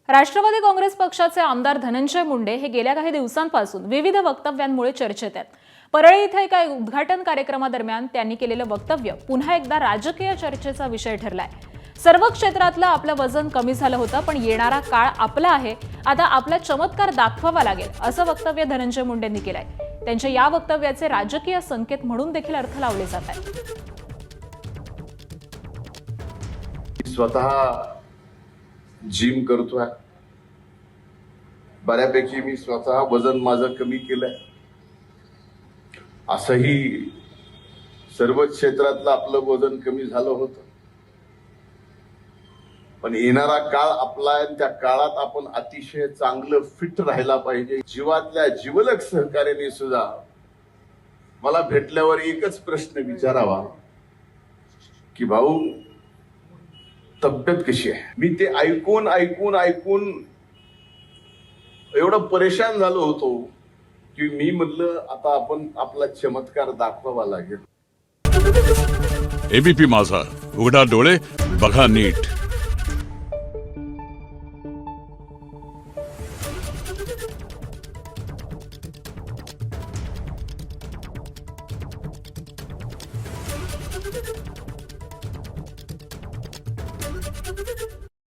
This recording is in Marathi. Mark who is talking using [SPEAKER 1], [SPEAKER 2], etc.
[SPEAKER 1] राष्ट्रवादी काँग्रेस पक्षाचे आमदार धनंजय मुंडे हे गेल्या काही दिवसांपासून विविध वक्तव्यांमुळे चर्चेत आहेत। परळी इथे एका उद्घाटन कार्यक्रमादरम्यान त्यांनी केलेलं वक्तव्य पुन्हा एकदा राजकीय चर्चेचा विषय ठरलाय। सर्व क्षेत्रातलं आपलं वजन कमी झालं होतं, पण येणारा काळ आपला आहे, आता आपला चमत्कार दाखवावा लागेल, असं वक्तव्य धनंजय मुंडेंनी केलंय। त्यांच्या या वक्तव्याचे राजकीय संकेत म्हणून देखील अर्थ लावले जात आहेत।
[SPEAKER 2] स्वतः जिम करतोय, बऱ्यापैकी मी स्वतः वजन माझं कमी केलंय। असंही सर्व क्षेत्रातलं आपलं वजन कमी झालं होतं, पण येणारा काळ आपला आहे। त्या काळात आपण अतिशय चांगलं फिट राहायला पाहिजे। जीवातल्या जिवलग सहकार्याने सुद्धा मला भेटल्यावर एकच प्रश्न विचारावा की भाऊ तब्येत कशी आहे। मी ते ऐकून ऐकून ऐकून एवढं परेशान झालो होतो की मी म्हटलं आता आपण आपला चमत्कार दाखवावा लागेल।
[SPEAKER 3] एबीपी माझा, उघडा डोळे बघा नीट।